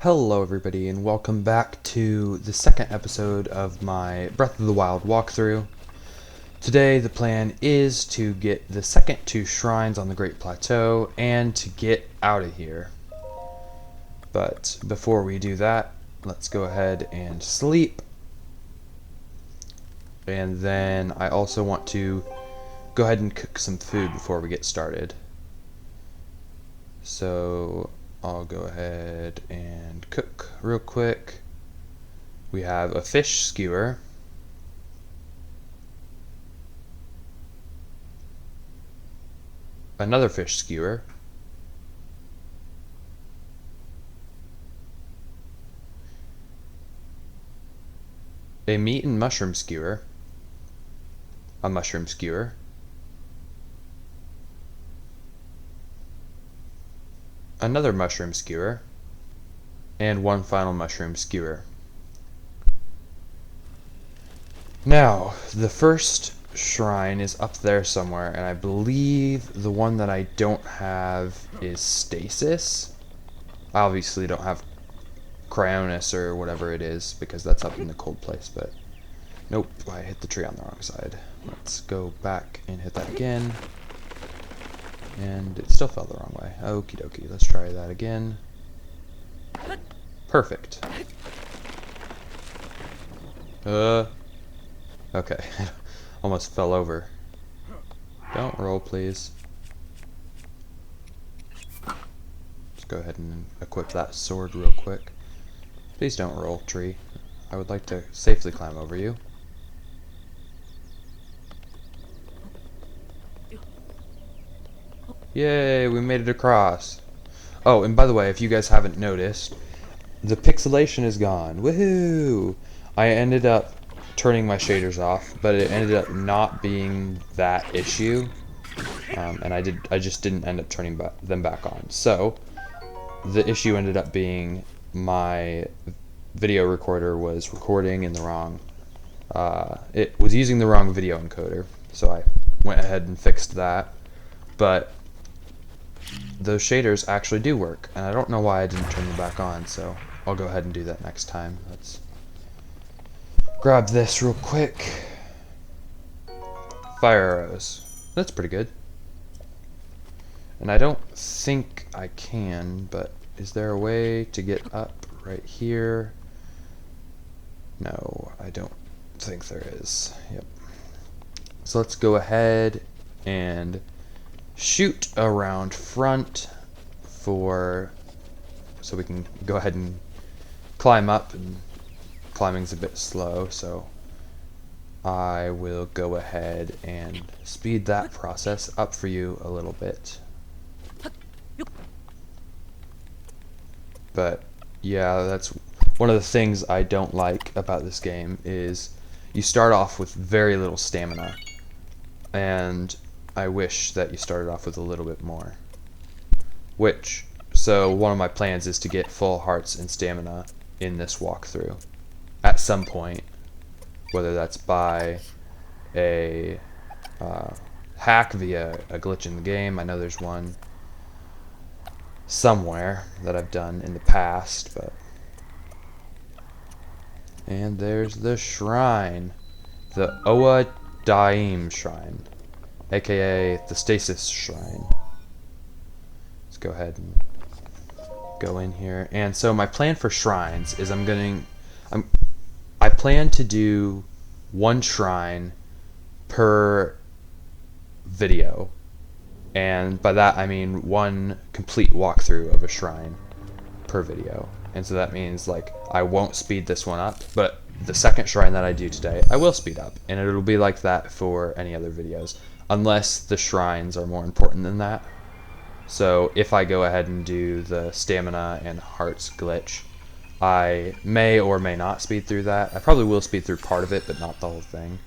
Hello everybody and welcome back to the second episode of my Breath of the Wild walkthrough. Today the plan is to get the second two shrines on the Great Plateau and to get out of here. But before we do that, let's go ahead and sleep. And then I also want to go ahead and cook some food before we get started. So I'll go ahead and cook real quick. We have a fish skewer, another fish skewer, a meat and mushroom skewer, a mushroom skewer, another mushroom skewer, and one final mushroom skewer. Now, the first shrine is up there somewhere, and I believe the one that I don't have is Stasis. I obviously don't have Cryonis or whatever it is, because that's up in the cold place, but nope, I hit the tree on the wrong side. Let's go back and hit that again. And it still fell the wrong way. Okie dokie, let's try that again. Perfect. Okay. Almost fell over. Don't roll, please. Let's go ahead and equip that sword real quick. Please don't roll, tree. I would like to safely climb over you. Yay, we made it across. Oh, and by the way, if you guys haven't noticed, the pixelation is gone. Woohoo! I ended up turning my shaders off, but it ended up not being that issue, and I just didn't end up turning them back on. So the issue ended up being my video recorder was recording in the wrong. It was using the wrong video encoder, so I went ahead and fixed that. But those shaders actually do work, and I don't know why I didn't turn them back on, so I'll go ahead and do that next time. Let's grab this real quick. Fire arrows. That's pretty good. And I don't think I can, but is there a way to get up right here? No, I don't think there is. Yep. So let's go ahead and shoot around front so we can go ahead and climb up, and climbing's a bit slow, so I will go ahead and speed that process up for you a little bit. But yeah, that's one of the things I don't like about this game is you start off with very little stamina, and I wish that you started off with a little bit more. So one of my plans is to get full hearts and stamina in this walkthrough at some point, whether that's by a hack via a glitch in the game. I know there's one somewhere that I've done in the past, but... And there's the shrine, the Oa Daim shrine, aka the Stasis shrine. Let's go ahead and go in here. And so my plan for shrines is I plan to do one shrine per video, and by that I mean one complete walkthrough of a shrine per video. And so that means, like, I won't speed this one up, but the second shrine that I do today I will speed up, and it'll be like that for any other videos, unless the shrines are more important than that. So if I go ahead and do the stamina and hearts glitch, I may or may not speed through that. I probably will speed through part of it, but not the whole thing.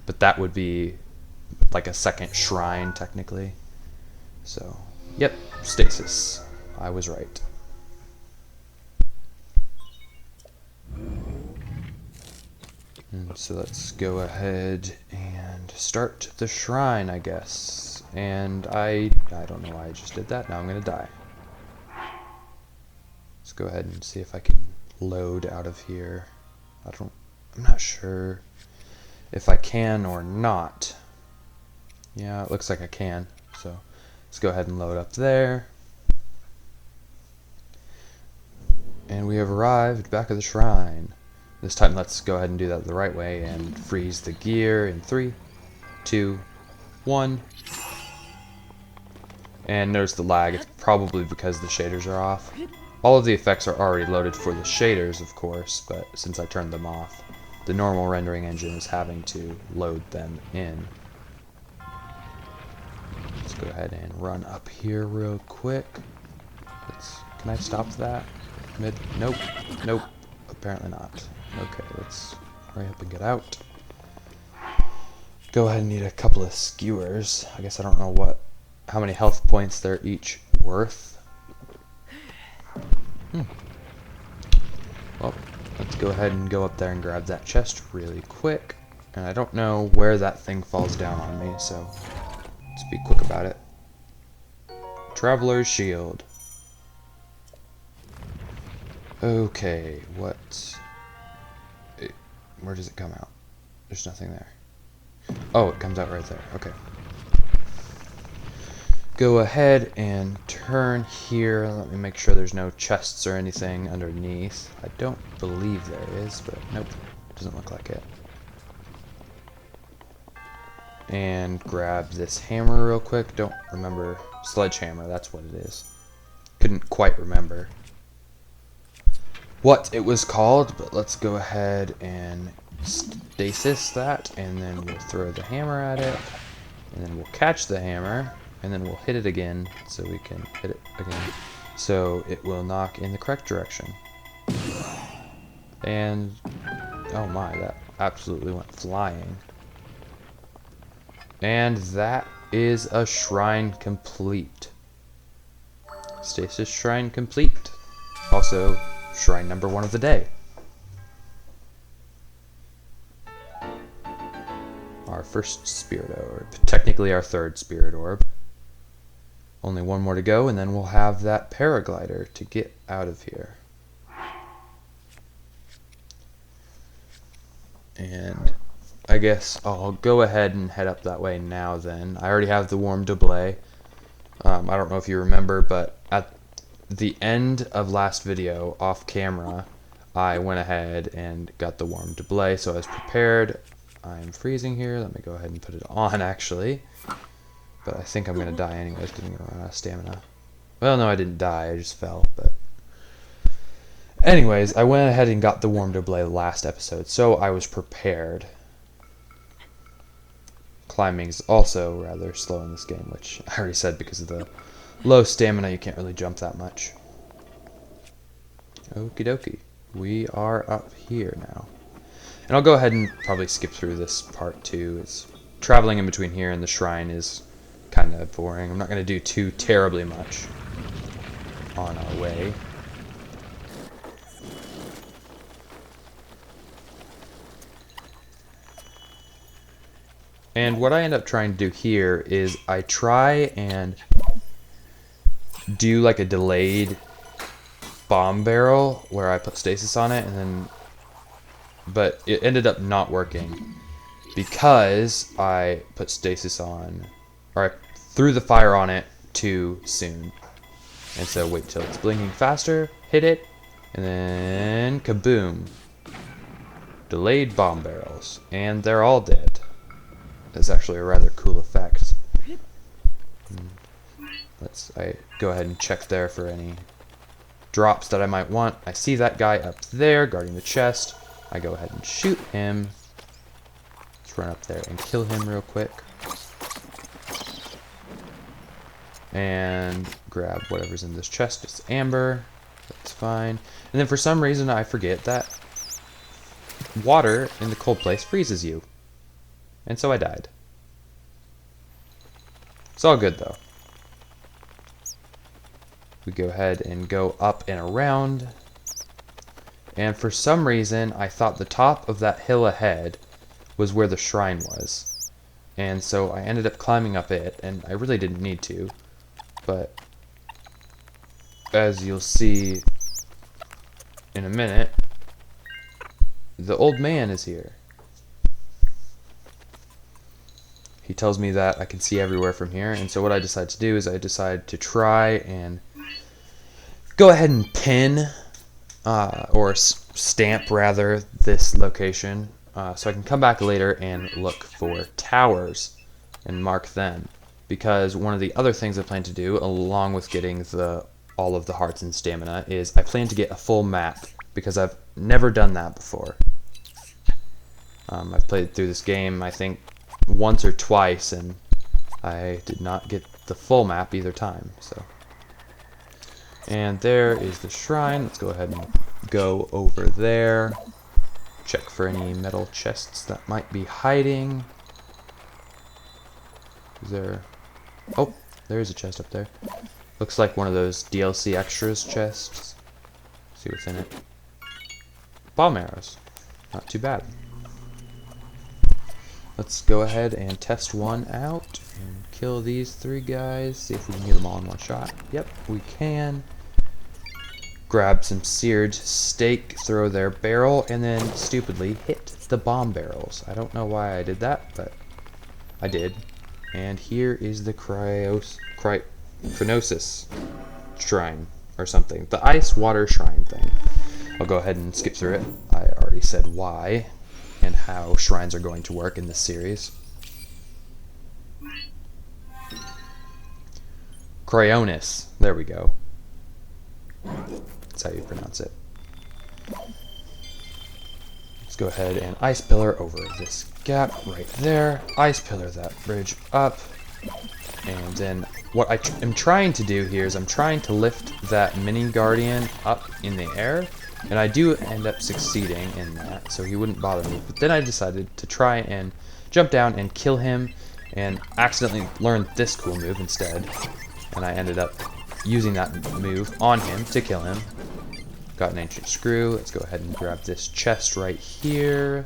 But that would be like a second shrine, technically. So, yep, Stasis. I was right. And so let's go ahead and start the shrine, I guess. And I don't know why I just did that. Now I'm gonna die. Let's go ahead and see if I can load out of here. I'm not sure if I can or not. Yeah, it looks like I can. So let's go ahead and load up there. And we have arrived back at the shrine. This time let's go ahead and do that the right way and freeze the gear in 3, 2, 1. And notice the lag. It's probably because the shaders are off. All of the effects are already loaded for the shaders, of course, but since I turned them off, the normal rendering engine is having to load them in. Let's go ahead and run up here real quick. Can I stop that? Nope. Nope. Apparently not. Okay, let's hurry up and get out. Go ahead and need a couple of skewers. I guess I don't know how many health points they're each worth. Well, let's go ahead and go up there and grab that chest really quick. And I don't know where that thing falls down on me, so let's be quick about it. Traveler's Shield. Okay, where does it come out? There's nothing there. Oh, it comes out right there. Okay. Go ahead and turn here. Let me make sure there's no chests or anything underneath. I don't believe there is, but nope, doesn't look like it. And grab this hammer real quick. Don't remember. Sledgehammer, that's what it is. Couldn't quite remember what it was called, but let's go ahead and stasis that, and then we'll throw the hammer at it, and then we'll catch the hammer, and then we'll hit it again so we can hit it again so it will knock in the correct direction. And oh my, that absolutely went flying. And that is a shrine complete. Stasis shrine complete. Also shrine number 1 of the day. Our first spirit orb, technically our 3rd spirit orb. Only 1 more to go, and then we'll have that paraglider to get out of here. And I guess I'll go ahead and head up that way now then. I already have the warm doublet. I don't know if you remember, but at the end of last video, off camera, I went ahead and got the warm doublet, so I was prepared. I'm freezing here. Let me go ahead and put it on, actually. But I think I'm going to die anyways because I'm going to run out of stamina. Well, no, I didn't die. I just fell. But anyways, I went ahead and got the warm doublet last episode, so I was prepared. Climbing is also rather slow in this game, which I already said because of the low stamina, you can't really jump that much. Okie dokie. We are up here now. And I'll go ahead and probably skip through this part too. It's traveling in between here and the shrine is kind of boring. I'm not going to do too terribly much on our way. And what I end up trying to do here is I try and do like a delayed bomb barrel where I put stasis on it, and then but it ended up not working because I put stasis on, or I threw the fire on it too soon. And so wait till it's blinking faster, hit it, and then kaboom. Delayed bomb barrels, and they're all dead. That's actually a rather cool effect. I go ahead and check there for any drops that I might want. I see that guy up there guarding the chest. I go ahead and shoot him. Let's run up there and kill him real quick. And grab whatever's in this chest. It's amber. That's fine. And then for some reason I forget that water in the cold place freezes you. And so I died. It's all good though. We go ahead and go up and around. And for some reason, I thought the top of that hill ahead was where the shrine was. And so I ended up climbing up it, and I really didn't need to. But as you'll see in a minute, the old man is here. He tells me that I can see everywhere from here, and so what I decide to do is I decide to try and go ahead and pin, or stamp rather, this location, so I can come back later and look for towers and mark them. Because one of the other things I plan to do, along with getting all of the hearts and stamina, is I plan to get a full map, because I've never done that before. I've played through this game, I think, once or twice, and I did not get the full map either time. So, and there is the shrine. Let's go ahead and go over there, check for any metal chests that might be hiding. Is there? Oh, there is a chest up there. Looks like one of those DLC extras chests. Let's see what's in it. Bomb arrows. Not too bad. Let's go ahead and test one out and kill these 3 guys. See if we can get them all in one shot. Yep, we can. Grab some seared steak, throw their barrel, and then stupidly hit the bomb barrels. I don't know why I did that, but I did. And here is the Chronosis shrine or something. The ice water shrine thing. I'll go ahead and skip through it. I already said why and how shrines are going to work in this series. Cryonis. There we go. That's how you pronounce it. Let's go ahead and ice pillar over this gap right there. Ice pillar that bridge up. And then what I am trying to do here is I'm trying to lift that mini guardian up in the air. And I do end up succeeding in that, so he wouldn't bother me. But then I decided to try and jump down and kill him, and accidentally learned this cool move instead. And I ended up using that move on him to kill him. Got an ancient screw. Let's go ahead and grab this chest right here.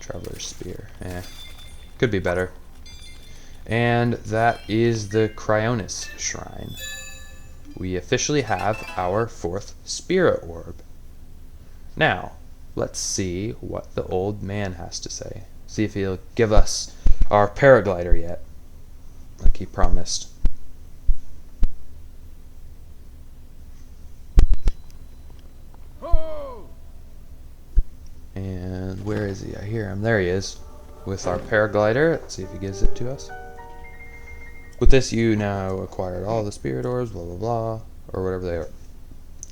Traveler's spear. Could be better. And that is the Cryonis shrine. We officially have our 4th spirit orb. Now, let's see what the old man has to say. See if he'll give us our paraglider yet, like he promised. And where is he? I hear him. There he is, with our paraglider. Let's see if he gives it to us. With this, you now acquired all the spirit orbs, blah, blah, blah, or whatever they are.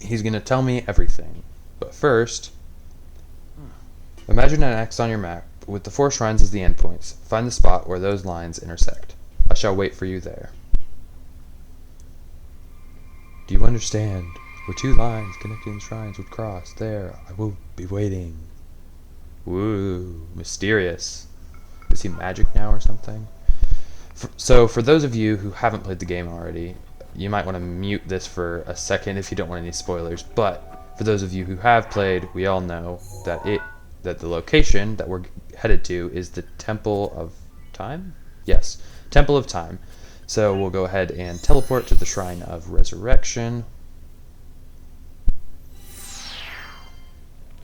He's going to tell me everything. But first, imagine an X on your map with the 4 shrines as the endpoints. Find the spot where those lines intersect. I shall wait for you there. Do you understand? Where 2 lines connecting the shrines would cross. There, I will be waiting. Woo, mysterious. Is he magic now or something? So for those of you who haven't played the game already, you might want to mute this for a second if you don't want any spoilers. But for those of you who have played, we all know that the location that we're headed to is the Temple of Time? Yes, Temple of Time. So we'll go ahead and teleport to the Shrine of Resurrection.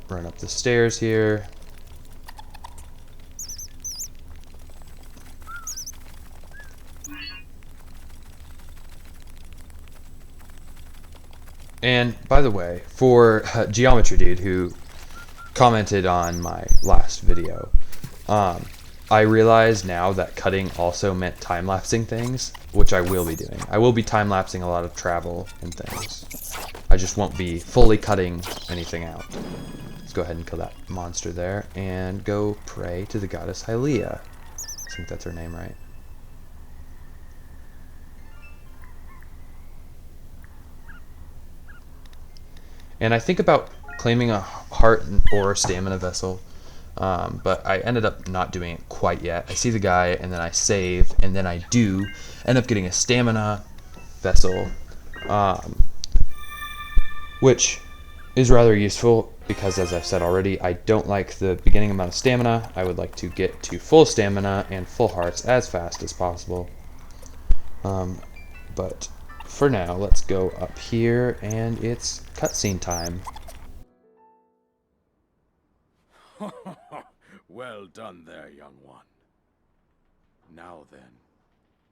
Run up the stairs here. And by the way, for Geometry Dude, who commented on my last video, I realize now that cutting also meant time-lapsing things, which I will be doing. I will be time-lapsing a lot of travel and things. I just won't be fully cutting anything out. Let's go ahead and kill that monster there and go pray to the goddess Hylia. I think that's her name, right? And I think about claiming a heart or a stamina vessel, but I ended up not doing it quite yet. I see the guy, and then I save, and then I do end up getting a stamina vessel, which is rather useful because, as I've said already, I don't like the beginning amount of stamina. I would like to get to full stamina and full hearts as fast as possible. But for now, let's go up here, and it's cutscene time. Well done there, young one. Now then,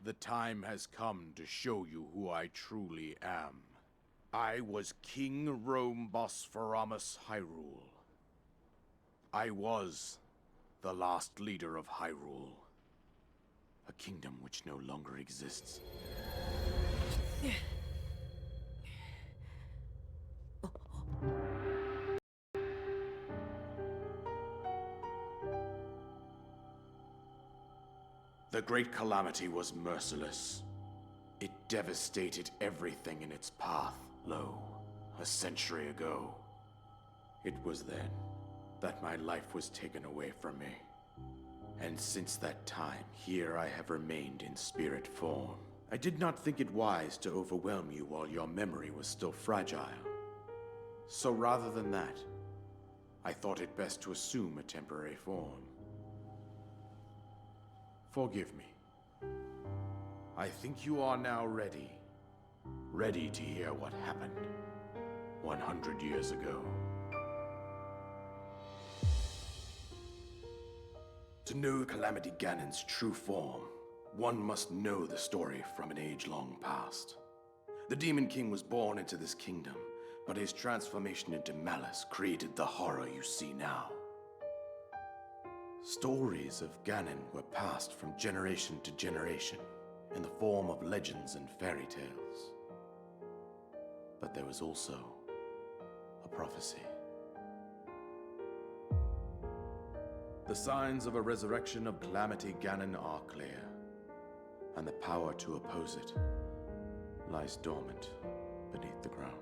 the time has come to show you who I truly am. I was King Rome Bosphoramus Hyrule. I was the last leader of Hyrule, a kingdom which no longer exists. The Great Calamity was merciless. It devastated everything in its path, lo, a century ago. It was then that my life was taken away from me. And since that time, here I have remained in spirit form. I did not think it wise to overwhelm you while your memory was still fragile. So rather than that, I thought it best to assume a temporary form. Forgive me. I think you are now ready. Ready to hear what happened 100 years ago. To know Calamity Ganon's true form, one must know the story from an age-long past. The Demon King was born into this kingdom, but his transformation into malice created the horror you see now. Stories of Ganon were passed from generation to generation in the form of legends and fairy tales. But there was also a prophecy. The signs of a resurrection of Calamity Ganon are clear, and the power to oppose it lies dormant beneath the ground.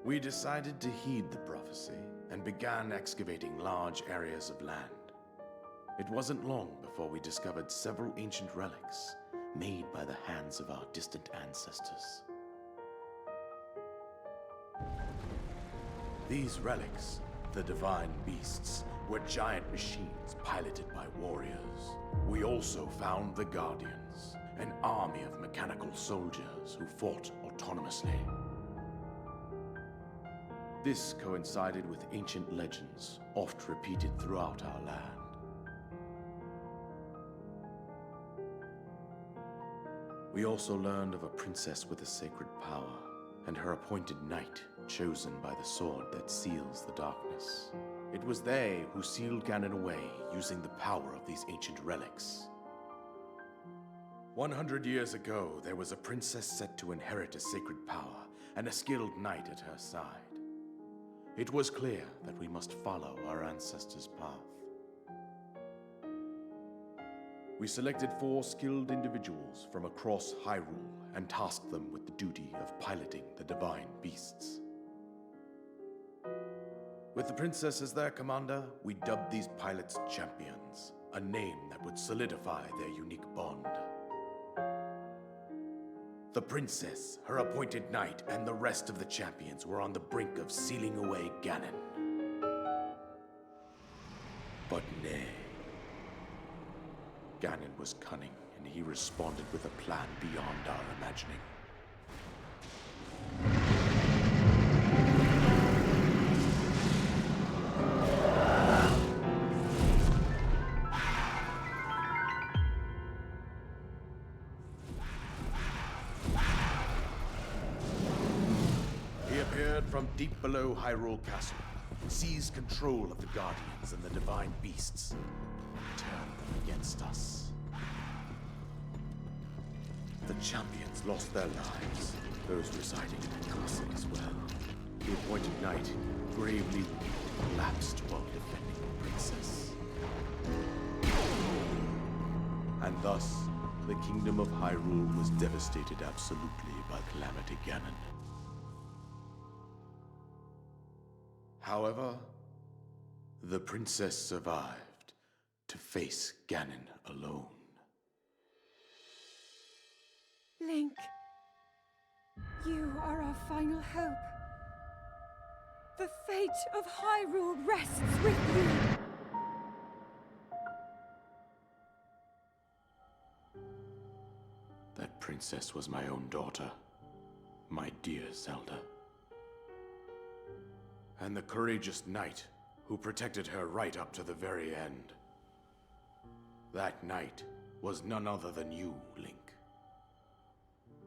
We decided to heed the prophecy and began excavating large areas of land. It wasn't long before we discovered several ancient relics made by the hands of our distant ancestors. These relics, the divine beasts, were giant machines piloted by warriors. We also found the Guardians, an army of mechanical soldiers who fought autonomously. This coincided with ancient legends, oft repeated throughout our land. We also learned of a princess with a sacred power, and her appointed knight, chosen by the sword that seals the darkness. It was they who sealed Ganon away using the power of these ancient relics. 100 years ago, there was a princess set to inherit a sacred power, and a skilled knight at her side. It was clear that we must follow our ancestors' path. We selected 4 skilled individuals from across Hyrule and tasked them with the duty of piloting the divine beasts. With the princess as their commander, we dubbed these pilots champions, a name that would solidify their unique bond. The princess, her appointed knight, and the rest of the champions were on the brink of sealing away Ganon. But nay. Ganon was cunning, and he responded with a plan beyond our imagining. He appeared from deep below Hyrule Castle, seized control of the Guardians and the divine beasts, and turned them against us. The champions lost their lives, those residing in the castle as well. The appointed knight, gravely wounded, collapsed while defending the princess. And thus, the kingdom of Hyrule was devastated absolutely by Calamity Ganon. However, the princess survived to face Ganon alone. Link, you are our final hope. The fate of Hyrule rests with you. That princess princess was my own daughter, my dear Zelda. And the courageous knight who protected her right up to the very end. That knight was none other than you, Link.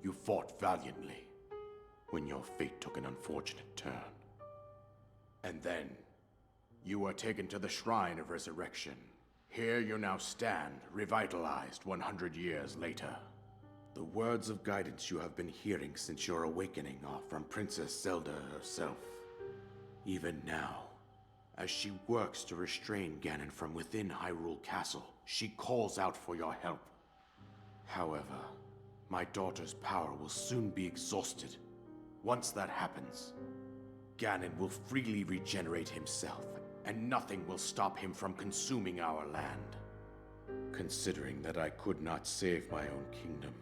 You fought valiantly when your fate took an unfortunate turn. And then, you were taken to the Shrine of Resurrection. Here you now stand, revitalized 100 years later. The words of guidance you have been hearing since your awakening are from Princess Zelda herself. Even now, as she works to restrain Ganon from within Hyrule Castle, she calls out for your help. However, my daughter's power will soon be exhausted. Once that happens, Ganon will freely regenerate himself, and nothing will stop him from consuming our land. Considering that I could not save my own kingdom,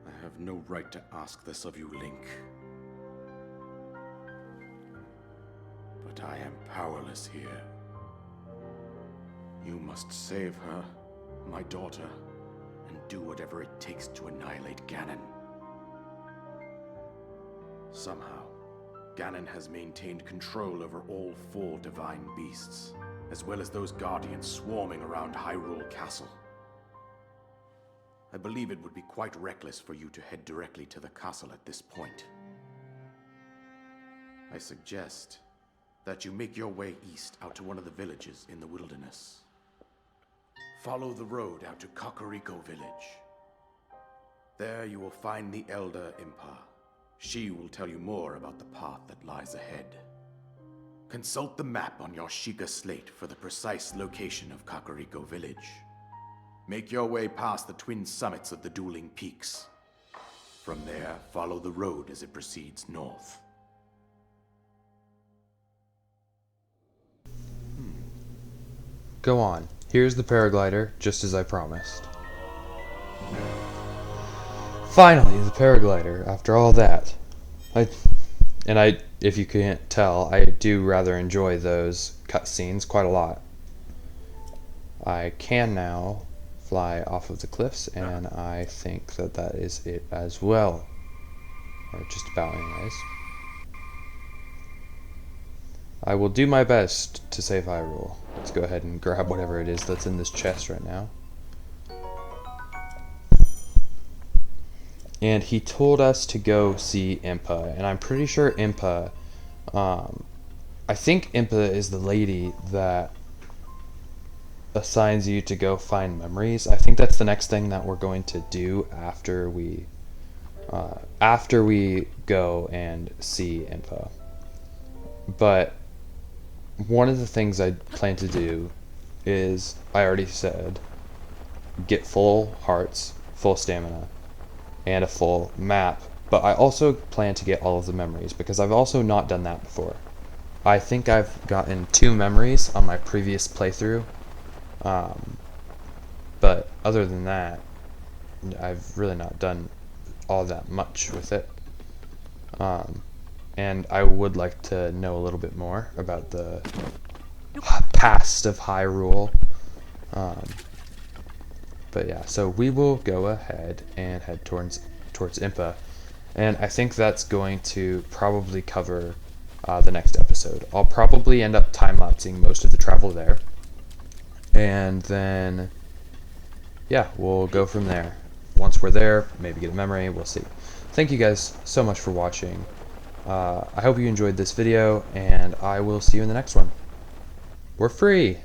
I have no right to ask this of you, Link. But I am powerless here. You must save her, my daughter, and do whatever it takes to annihilate Ganon. Somehow, Ganon has maintained control over all 4 divine beasts, as well as those guardians swarming around Hyrule Castle. I believe it would be quite reckless for you to head directly to the castle at this point. I suggest that you make your way east out to one of the villages in the wilderness. Follow the road out to Kakariko Village. There you will find the Elder Impa. She will tell you more about the path that lies ahead. Consult the map on your Sheikah slate for the precise location of Kakariko Village. Make your way past the twin summits of the dueling peaks. From there, follow the road as it proceeds north. Go on. Here's the paraglider, just as I promised. Finally, the paraglider, after all that. If you can't tell, I do rather enjoy those cutscenes quite a lot. I can now fly off of the cliffs, and I think that that is it as well. Or just about, anyways. I will do my best to save Hyrule. Let's go ahead and grab whatever it is that's in this chest right now. And he told us to go see Impa, and I'm pretty sure Impa, I think Impa is the lady that assigns you to go find memories. I think that's the next thing that we're going to do after we go and see Impa. But one of the things I plan to do is, I already said, get full hearts, full stamina, and a full map. But I also plan to get all of the memories, because I've also not done that before. I think I've gotten 2 memories on my previous playthrough. But other than that, I've really not done all that much with it. And I would like to know a little bit more about the past of Hyrule. But yeah, so we will go ahead and head towards Impa. And I think that's going to probably cover the next episode. I'll probably end up time-lapsing most of the travel there. And then, yeah, we'll go from there. Once we're there, maybe get a memory, we'll see. Thank you guys so much for watching. I hope you enjoyed this video, and I will see you in the next one. We're free!